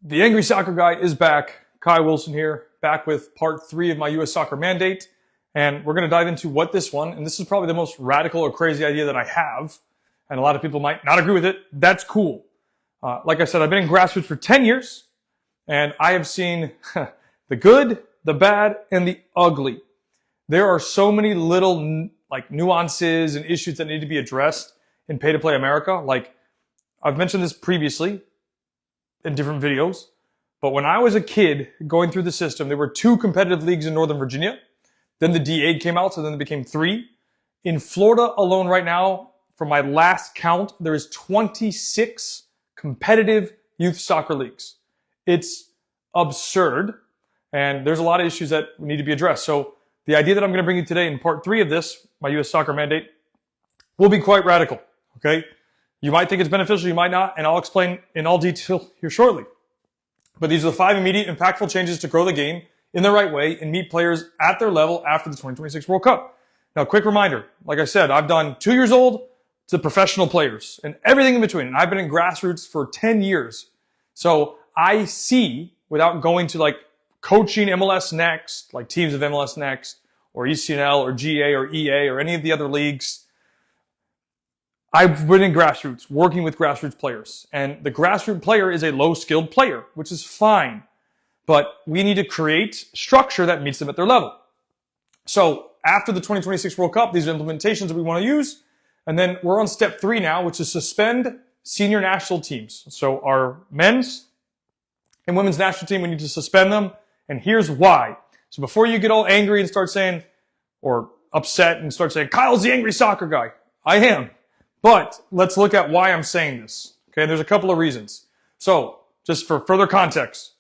The Angry Soccer Guy is back. Kai Wilson here, back with part 3 of my US Soccer Mandate. And we're going to dive into what this one, and this is probably the most radical or crazy idea that I have, and a lot of people might not agree with it. That's cool. Like I said, I've been in grassroots for 10 years, and I have seen the good, the bad, and the ugly. There are so many little nuances and issues that need to be addressed in pay-to-play America. Like, I've mentioned this previously in different videos, but when I was a kid going through the system, there were 2 competitive leagues in Northern Virginia. Then the D8 came out, so then it became 3. In Florida alone right now, from my last count, there is 26 competitive youth soccer leagues. It's absurd, and there's a lot of issues that need to be addressed. So the idea that I'm going to bring you today in part 3 of this, my US Soccer Mandate, will be quite radical, okay? You might think it's beneficial, you might not, and I'll explain in all detail here shortly. But these are the 5 immediate, impactful changes to grow the game in the right way and meet players at their level after the 2026 World Cup. Now, quick reminder, like I said, I've done 2 years old to professional players and everything in between. And I've been in grassroots for 10 years. So I see, without going to coaching MLS Next, like teams of MLS Next, or ECNL, or GA, or EA, or any of the other leagues, I've been in grassroots, working with grassroots players. And the grassroots player is a low-skilled player, which is fine. But we need to create structure that meets them at their level. So after the 2026 World Cup, these are implementations that we want to use. And then we're on step 3 now, which is suspend senior national teams. So our men's and women's national team, we need to suspend them. And here's why. So before you get all angry and start saying, or upset and start saying, Kyle's the angry soccer guy. I am. But let's look at why I'm saying this. Okay, there's a couple of reasons. So just for further context,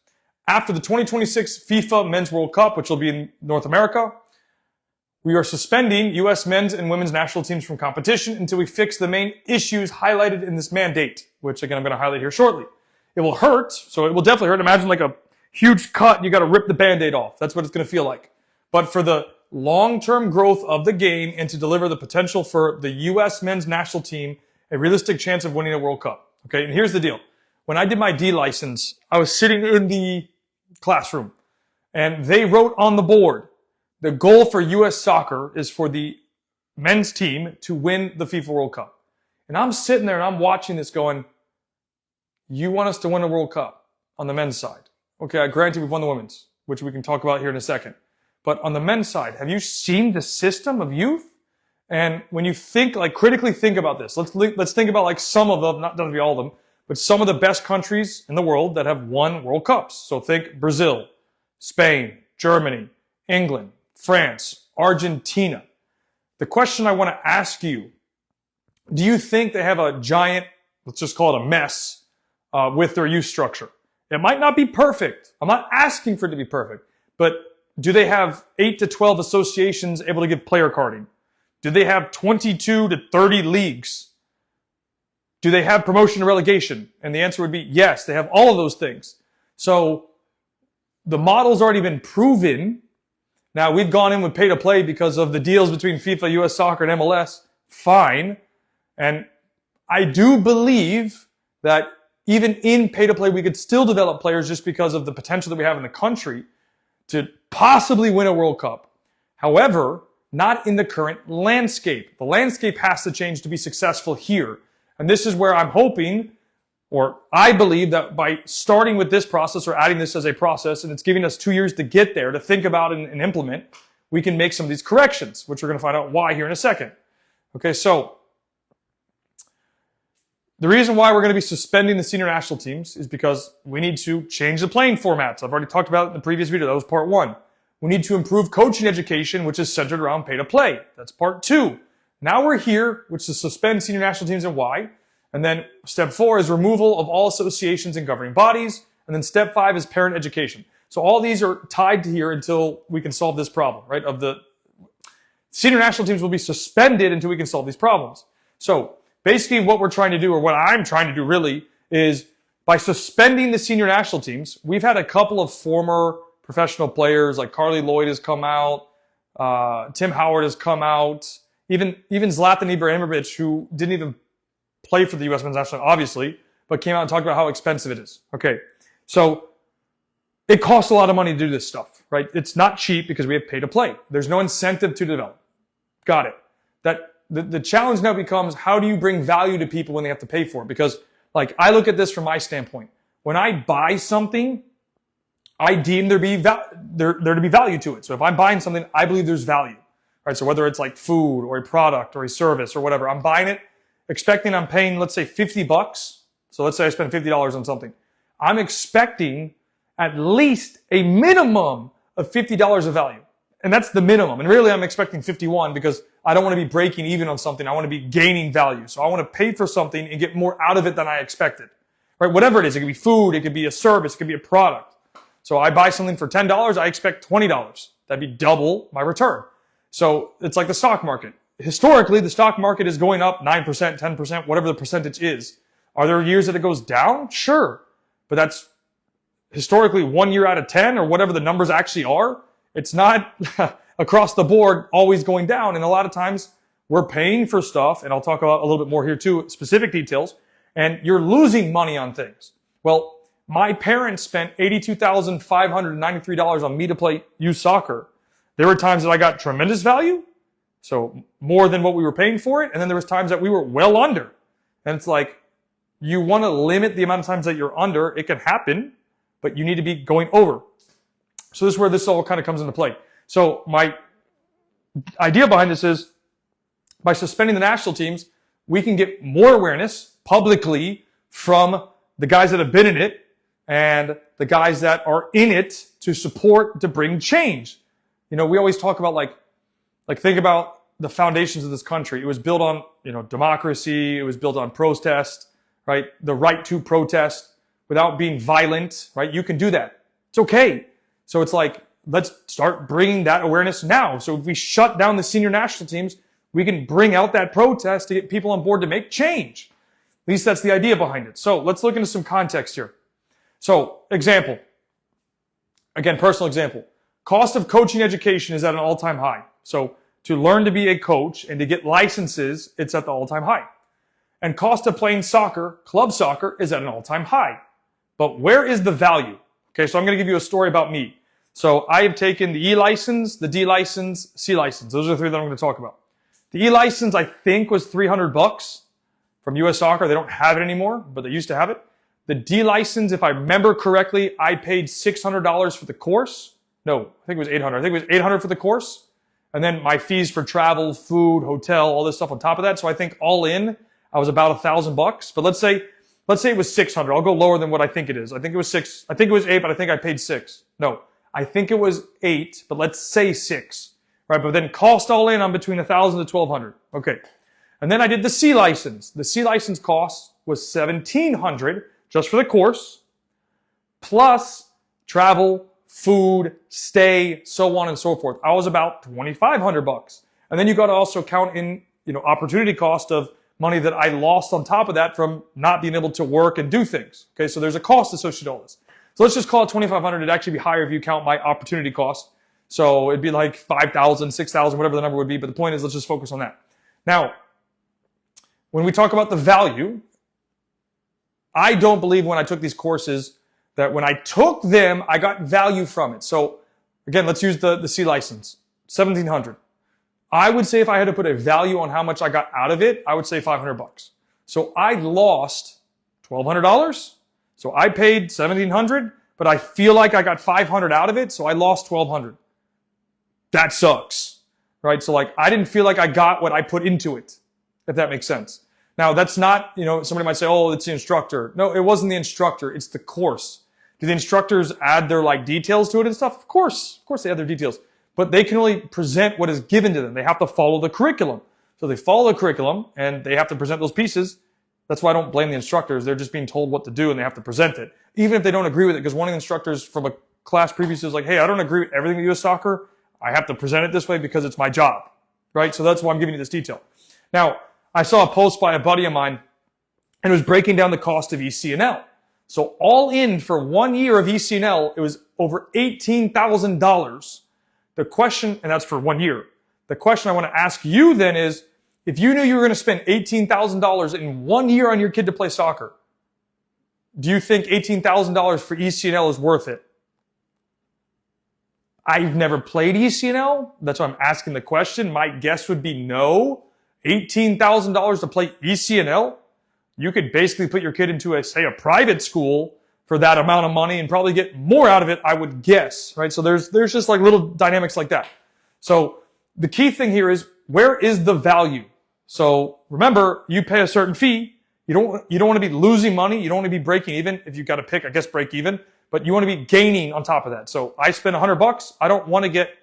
after the 2026 FIFA Men's World Cup, which will be in North America, we are suspending US men's and women's national teams from competition until we fix the main issues highlighted in this mandate, which again, I'm going to highlight here shortly. It will hurt, so it will definitely hurt. Imagine like a huge cut, you got to rip the Band-Aid off. That's what it's going to feel like. But for the long-term growth of the game and to deliver the potential for the US men's national team a realistic chance of winning a World Cup. Okay, and here's the deal. When I did my D license, I was sitting in the classroom, and they wrote on the board, the goal for U.S. soccer is for the men's team to win the FIFA World Cup. And I'm sitting there and I'm watching this going, you want us to win a World Cup on the men's side. Okay, I grant you we've won the women's, which we can talk about here in a second. But on the men's side, have you seen the system of youth? And when you think, critically think about this, let's think about some of them, not doesn't be all of them, but some of the best countries in the world that have won World Cups. So think Brazil, Spain, Germany, England, France, Argentina. The question I want to ask you, do you think they have a giant, let's just call it a mess, with their youth structure? It might not be perfect. I'm not asking for it to be perfect. But do they have 8 to 12 associations able to give player carding? Do they have 22 to 30 leagues? Do they have promotion and relegation? And the answer would be yes, they have all of those things. So the model's already been proven. Now, we've gone in with pay-to-play because of the deals between FIFA, US Soccer, and MLS. Fine. And I do believe that even in pay-to-play, we could still develop players just because of the potential that we have in the country to possibly win a World Cup. However, not in the current landscape. The landscape has to change to be successful here. And this is where I'm hoping, or I believe that by starting with this process or adding this as a process, and it's giving us 2 years to get there, to think about and implement, we can make some of these corrections, which we're going to find out why here in a second. Okay, so the reason why we're going to be suspending the senior national teams is because we need to change the playing formats. I've already talked about it in the previous video. That was part 1. We need to improve coaching education, which is centered around pay-to-play. That's part 2. Now we're here, which is suspend senior national teams and why. And then step 4 is removal of all associations and governing bodies. And then step 5 is parent education. So all these are tied to here until we can solve this problem, right? Of the senior national teams will be suspended until we can solve these problems. So basically what we're trying to do, or what I'm trying to do really, is by suspending the senior national teams, we've had a couple of former professional players, like Carly Lloyd has come out, Tim Howard has come out, even Zlatan Ibrahimovic, who didn't even play for the U.S. men's national team, obviously, but came out and talked about how expensive it is. Okay, So it costs a lot of money to do this stuff, right? It's not cheap because we have pay to play. There's no incentive to develop. Got it. The challenge now becomes, how do you bring value to people when they have to pay for it? Because like, I look at this from my standpoint. When I buy something, I deem there to be value to it. So if I'm buying something, I believe there's value, right? So whether it's like food or a product or a service or whatever, I'm buying it expecting I'm paying, let's say $50. So let's say I spend $50 on something. I'm expecting at least a minimum of $50 of value. And that's the minimum. And really I'm expecting 51 because I don't want to be breaking even on something. I want to be gaining value. So I want to pay for something and get more out of it than I expected, right? Whatever it is, it could be food, it could be a service, it could be a product. So I buy something for $10, I expect $20. That'd be double my return. So it's like the stock market. Historically, the stock market is going up 9%, 10%, whatever the percentage is. Are there years that it goes down? Sure. But that's historically 1 year out of 10 or whatever the numbers actually are. It's not across the board always going down. And a lot of times we're paying for stuff, and I'll talk about a little bit more here too, specific details, and you're losing money on things. Well, my parents spent $82,593 on me to play youth soccer. There were times that I got tremendous value, so more than what we were paying for it, and then there was times that we were well under. And it's like, you want to limit the amount of times that you're under. It can happen, but you need to be going over. So this is where this all kind of comes into play. So my idea behind this is, by suspending the national teams, we can get more awareness publicly from the guys that have been in it and the guys that are in it to support, to bring change. You know, we always talk about like think about the foundations of this country. It was built on, democracy. It was built on protest, right? The right to protest without being violent, right? You can do that. It's okay. So it's like, let's start bringing that awareness now. So if we shut down the senior national teams, we can bring out that protest to get people on board to make change. At least that's the idea behind it. So let's look into some context here. So example, again, personal example. Cost of coaching education is at an all-time high. So to learn to be a coach and to get licenses, it's at the all-time high. And cost of playing soccer, club soccer, is at an all-time high. But where is the value? Okay, so I'm going to give you a story about me. So I have taken the E license, the D license, C license. Those are the three that I'm going to talk about. The E license, I think, was $300 from US Soccer. They don't have it anymore, but they used to have it. The D license, if I remember correctly, I paid $600 for the course. No, I think it was $800. I think it was $800 for the course. And then my fees for travel, food, hotel, all this stuff on top of that. So I think all in, I was about $1,000. But let's say it was $600. I'll go lower than what I think it is. I think it was $6. I think it was $8, but I think I paid $6. No, I think it was $8, but let's say $6. Right? But then cost all in, I'm between $1,000 to $1,200. Okay. And then I did the C license. The C license cost was $1,700 just for the course, plus travel, food, stay, so on and so forth. I was about $2,500. And then you got to also count in, opportunity cost of money that I lost on top of that from not being able to work and do things. Okay, so there's a cost associated with all this. So let's just call it $2,500. It'd actually be higher if you count my opportunity cost. So it'd be like $5,000, $6,000, whatever the number would be. But the point is, let's just focus on that. Now, when we talk about the value, I don't believe when I took these courses that when I took them, I got value from it. So again, let's use the C license, $1,700. I would say if I had to put a value on how much I got out of it, I would say $500. So I lost $1,200. So I paid $1,700, but I feel like I got $500 out of it. So I lost $1,200. That sucks, right? So like, I didn't feel like I got what I put into it, if that makes sense. Now that's not, somebody might say, oh, it's the instructor. No, it wasn't the instructor. It's the course. Do the instructors add their details to it and stuff? Of course they add their details, but they can only present what is given to them. They have to follow the curriculum. So they follow the curriculum and they have to present those pieces. That's why I don't blame the instructors. They're just being told what to do and they have to present it. Even if they don't agree with it, because one of the instructors from a class previously was like, hey, I don't agree with everything with US Soccer. I have to present it this way because it's my job, right? So that's why I'm giving you this detail. Now, I saw a post by a buddy of mine and it was breaking down the cost of ECNL. So all in for 1 year of ECNL, it was over $18,000. The question, and that's for 1 year. The question I want to ask you then is, if you knew you were going to spend $18,000 in 1 year on your kid to play soccer, Do you think $18,000 for ECNL is worth it? I've never played ECNL. That's why I'm asking the question. My guess would be no. $18,000 to play ECNL? You could basically put your kid into say a private school for that amount of money and probably get more out of it, I would guess, right? So there's just like little dynamics like that. So the key thing here is, where is the value? So remember, you pay a certain fee. You don't want to be losing money. You don't want to be breaking even. If you've got to pick, I guess break even, but you want to be gaining on top of that. So I spend $100. I don't want to get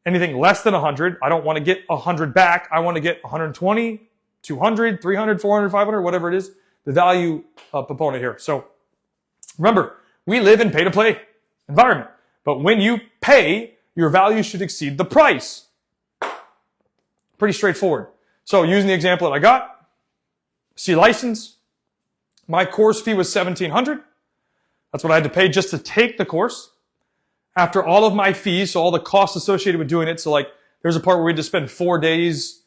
anything less than 100. I don't want to get 100 back. I want to get 120, 200, 300, 400, 500, whatever it is, the value proponent here. So remember, we live in pay-to-play environment, but when you pay, your value should exceed the price. Pretty straightforward. So using the example that I got, C license, my course fee was $1,700. That's what I had to pay just to take the course. After all of my fees, so all the costs associated with doing it, so like there's a part where we had to spend 4 days.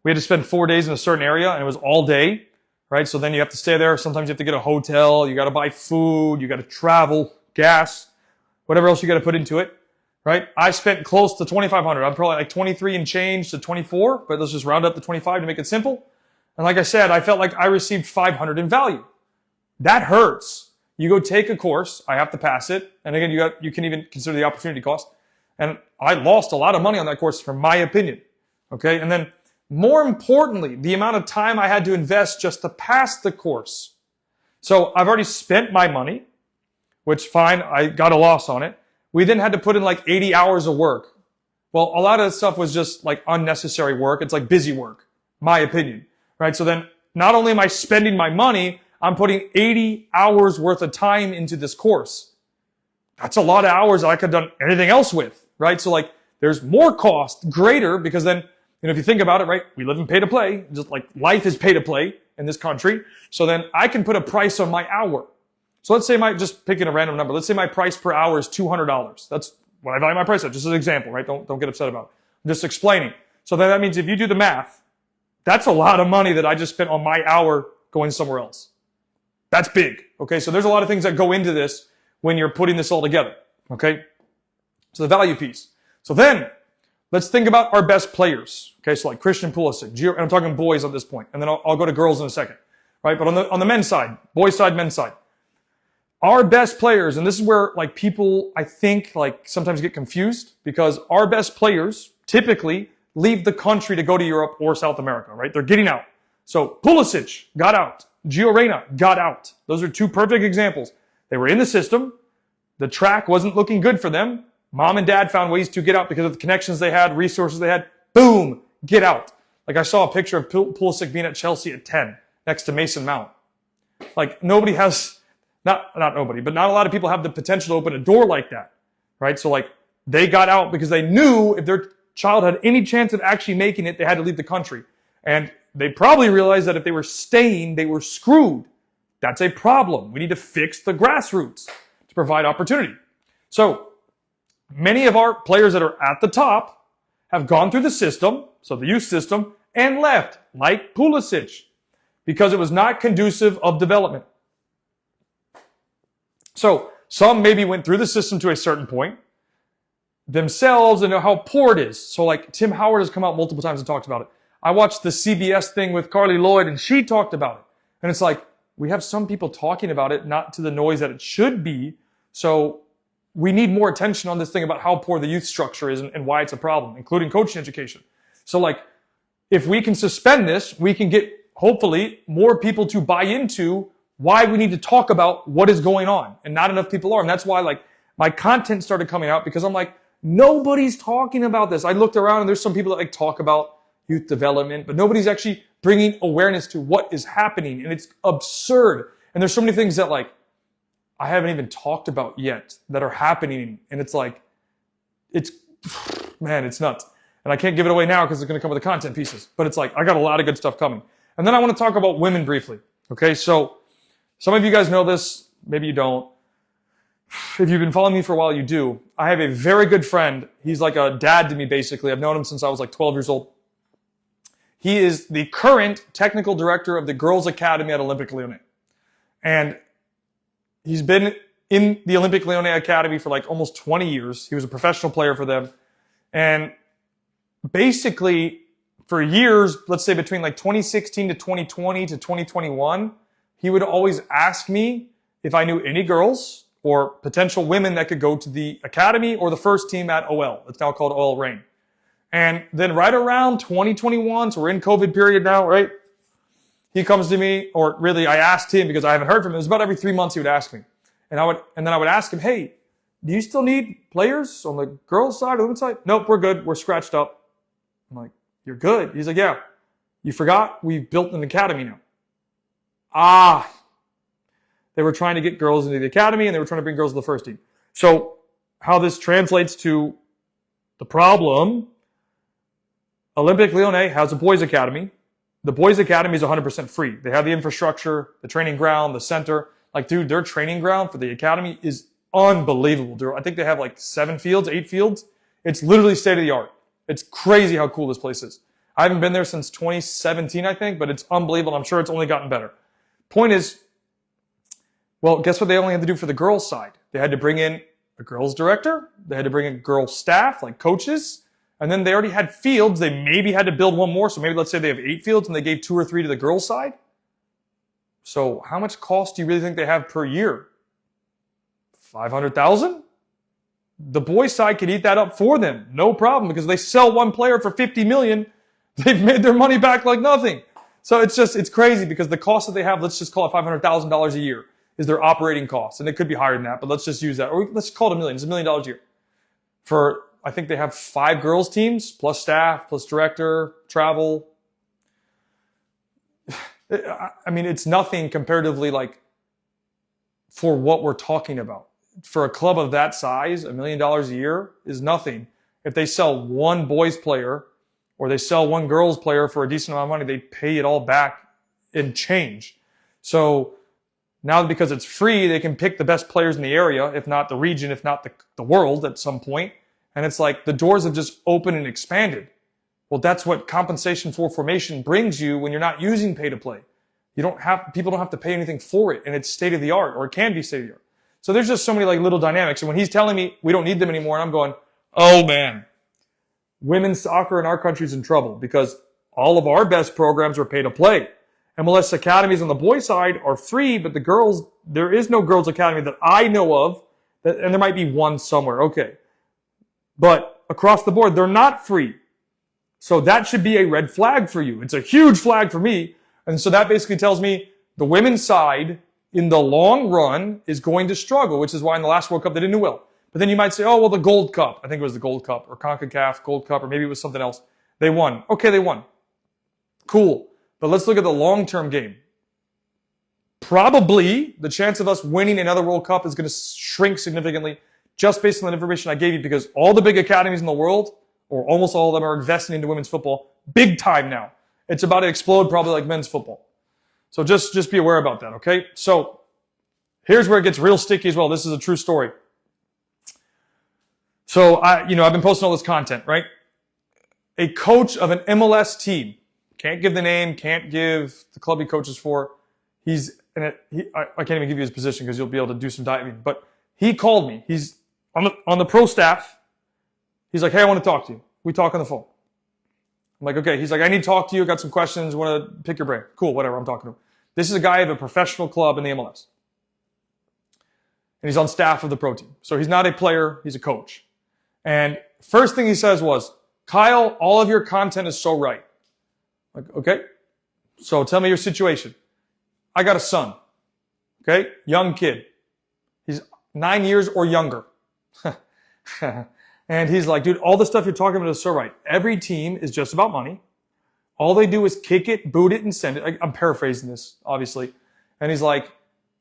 We had to spend 4 days in a certain area, and it was all day, right? So then you have to stay there. Sometimes you have to get a hotel. You got to buy food. You got to travel, gas, whatever else you got to put into it, right? I spent close to $2,500. I'm probably like 23 and change to 24, but let's just round up to 25 to make it simple. And like I said, I felt like I received 500 in value. That hurts. You go take a course, I have to pass it. And again, you can even consider the opportunity cost. And I lost a lot of money on that course, from my opinion. Okay. And then more importantly, the amount of time I had to invest just to pass the course. So I've already spent my money, which fine, I got a loss on it. We then had to put in like 80 hours of work. Well, a lot of that stuff was just like unnecessary work. It's like busy work, my opinion, right? So then not only am I spending my money, I'm putting 80 hours worth of time into this course. That's a lot of hours that I could have done anything else with, right? So like there's more cost, greater, because then, if you think about it, right, we live in pay to play, just like life is pay to play in this country. So then I can put a price on my hour. So let's say just picking a random number, let's say my price per hour is $200. That's what I value my price at, just as an example, right? Don't get upset about it. I'm just explaining. So then that means if you do the math, that's a lot of money that I just spent on my hour going somewhere else. That's big, okay? So there's a lot of things that go into this when you're putting this all together, okay? So the value piece. So then, let's think about our best players, okay? So like Christian Pulisic, and I'm talking boys at this point, and then I'll go to girls in a second, right? But on the men's side, boys side, men's side, our best players, and this is where like people, I think, like sometimes get confused, because our best players typically leave the country to go to Europe or South America, right? They're getting out. So Pulisic got out. Gio Reyna got out. Those are two perfect examples. They were in the system. The track wasn't looking good for them. Mom and dad found ways to get out because of the connections they had, resources they had. Boom, get out. Like I saw a picture of Pulisic being at Chelsea at 10 next to Mason Mount. Like nobody has, not nobody, but not a lot of people have the potential to open a door like that, right? So like they got out because they knew if their child had any chance of actually making it, they had to leave the country. And they probably realized that if they were staying, they were screwed. That's a problem. We need to fix the grassroots to provide opportunity. So many of our players that are at the top have gone through the system, so the youth system, and left, like Pulisic, because it was not conducive of development. So some maybe went through the system to a certain point themselves and know how poor it is. So like Tim Howard has come out multiple times and talked about it. I watched the CBS thing with Carly Lloyd and she talked about it. And it's like, we have some people talking about it, not to the noise that it should be. So we need more attention on this thing about how poor the youth structure is and why it's a problem, including coaching education. So like, if we can suspend this, we can get, hopefully, more people to buy into why we need to talk about what is going on. And not enough people are. And that's why like my content started coming out, because I'm like, nobody's talking about this. I looked around and there's some people that like talk about youth development, but nobody's actually bringing awareness to what is happening. And it's absurd. And there's so many things that like, I haven't even talked about yet that are happening. And it's like, man, it's nuts. And I can't give it away now because it's going to come with the content pieces, but it's like, I got a lot of good stuff coming. And then I want to talk about women briefly. Okay. So some of you guys know this. Maybe you don't. If you've been following me for a while, you do. I have a very good friend. He's like a dad to me, basically. I've known him since I was like 12 years old. He is the current technical director of the Girls Academy at Olympique Lyonnais. And He's been in the Olympic Lyonnais Academy for like almost 20 years. He was a professional player for them. And basically, for years, let's say between like 2016 to 2020 to 2021, he would always ask me if I knew any girls or potential women that could go to the academy or the first team at OL. It's now called OL Reign. And then right around 2021, so we're in COVID period now, right? He comes to me, or really I asked him because I haven't heard from him. It was about every 3 months he would ask me. And then I would ask him, hey, do you still need players on the girls' side or the women's side? Nope, we're good. We're scratched up. I'm like, you're good? He's like, yeah. You forgot we've built an academy now. They were trying to get girls into the academy and they were trying to bring girls to the first team. So how this translates to the problem, Olympic Lyonnais has a boys' academy. The boys' academy is 100% free. They have the infrastructure, the training ground, the center. Like, dude, their training ground for the academy is unbelievable, dude. I think they have like 7 fields, 8 fields. It's literally state of the art. It's crazy how cool this place is. I haven't been there since 2017, I think, but it's unbelievable. I'm sure it's only gotten better. Point is, well, guess what they only had to do for the girls' side? They had to bring in a girls' director. They had to bring in girls' staff, like coaches. And then they already had fields. They maybe had to build one more. So maybe let's say they have 8 fields and they gave 2 or 3 to the girls' side. So how much cost do you really think they have per year? 500,000? The boys' side could eat that up for them. No problem, because they sell one player for 50 million. They've made their money back like nothing. So it's crazy because the cost that they have, let's just call it $500,000 a year, is their operating costs. And it could be higher than that, but let's just use that. Or let's call it $1 million. It's $1 million a year. For, I think they have 5 girls teams, plus staff, plus director, travel. I mean, it's nothing comparatively, like, for what we're talking about. For a club of that size, $1 million a year is nothing. If they sell one boys player or they sell one girls player for a decent amount of money, they pay it all back in change. So now because it's free, they can pick the best players in the area, if not the region, if not the world at some point. And it's like the doors have just opened and expanded. Well, that's what compensation for formation brings you when you're not using pay to play. People don't have to pay anything for it, and it's state of the art, or it can be state of the art. So there's just so many like little dynamics. And when he's telling me we don't need them anymore, and I'm going, oh man, women's soccer in our country is in trouble because all of our best programs are pay to play. MLS academies on the boys' side are free, but the girls, there is no girls' academy that I know of, and there might be one somewhere, okay. But across the board, they're not free. So that should be a red flag for you. It's a huge flag for me. And so that basically tells me the women's side in the long run is going to struggle, which is why in the last World Cup they didn't do well. But then you might say, oh, well, the Gold Cup. I think it was the Gold Cup or CONCACAF Gold Cup, or maybe it was something else. They won. Okay, they won. Cool. But let's look at the long-term game. Probably the chance of us winning another World Cup is going to shrink significantly just based on the information I gave you, because all the big academies in the world, or almost all of them, are investing into women's football big time now. It's about to explode probably like men's football. So just be aware about that, okay? So here's where it gets real sticky as well. This is a true story. So I've been posting all this content, right? A coach of an MLS team, can't give the name, can't give the club he coaches for. I can't even give you his position because you'll be able to do some diving. But he called me. He's on the pro staff. He's like, hey, I want to talk to you. We talk on the phone. I'm like, okay. He's like, I need to talk to you. Got some questions. Want to pick your brain. Cool, whatever. I'm talking to him. This is a guy of a professional club in the MLS. And he's on staff of the pro team. So he's not a player. He's a coach. And first thing he says was, Kyle, all of your content is so right. I'm like, okay. So tell me your situation. I got a son. Okay. Young kid. He's 9 years or younger. And he's like, dude, all the stuff you're talking about is so right. Every team is just about money. All they do is kick it, boot it, and send it. I'm paraphrasing this, obviously. And he's like,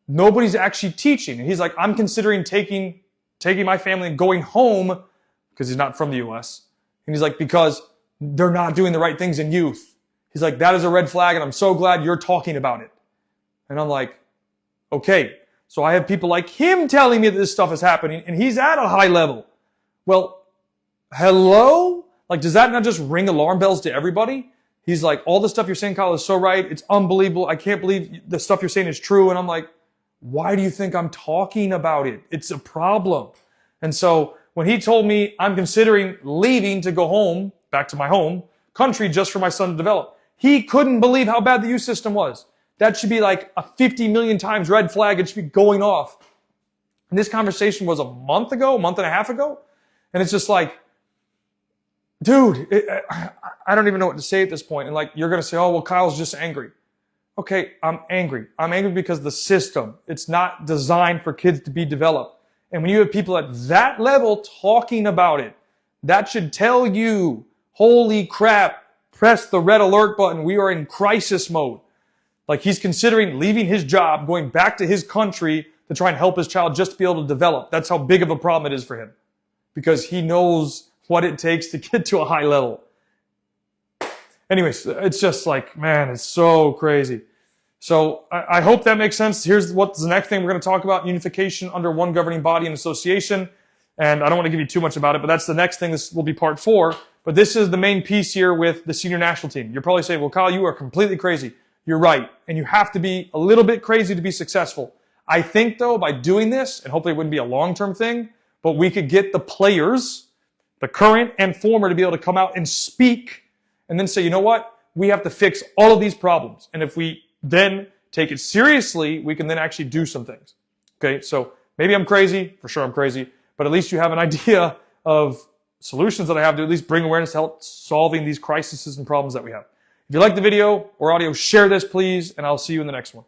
nobody's actually teaching. And he's like, I'm considering taking my family and going home, because he's not from the U.S. And he's like, because they're not doing the right things in youth. He's like, that is a red flag, and I'm so glad you're talking about it. And I'm like, okay. So I have people like him telling me that this stuff is happening, and he's at a high level. Well, hello? Like, does that not just ring alarm bells to everybody? He's like, all the stuff you're saying, Kyle, is so right. It's unbelievable. I can't believe the stuff you're saying is true. And I'm like, why do you think I'm talking about it? It's a problem. And so when he told me I'm considering leaving to go home, back to my home country just for my son to develop, he couldn't believe how bad the youth system was. That should be like a 50 million times red flag. It should be going off. And this conversation was a month and a half ago. And it's just like, dude, I don't even know what to say at this point. And like, you're going to say, oh, well, Kyle's just angry. Okay, I'm angry. I'm angry because the system, it's not designed for kids to be developed. And when you have people at that level talking about it, that should tell you, holy crap, press the red alert button. We are in crisis mode. Like he's considering leaving his job, going back to his country to try and help his child just to be able to develop. That's how big of a problem it is for him. Because he knows what it takes to get to a high level. Anyways, it's just like, man, it's so crazy. So I hope that makes sense. Here's what's the next thing we're going to talk about: unification under one governing body and association. And I don't want to give you too much about it, but that's the next thing. This will be part 4. But this is the main piece here with the senior national team. You're probably saying, well, Kyle, you are completely crazy. You're right. And you have to be a little bit crazy to be successful. I think, though, by doing this, and hopefully it wouldn't be a long-term thing, but we could get the players, the current and former, to be able to come out and speak and then say, you know what? We have to fix all of these problems. And if we then take it seriously, we can then actually do some things. Okay, so maybe I'm crazy. For sure I'm crazy. But at least you have an idea of solutions that I have to at least bring awareness to help solving these crises and problems that we have. If you like the video or audio, share this, please, and I'll see you in the next one.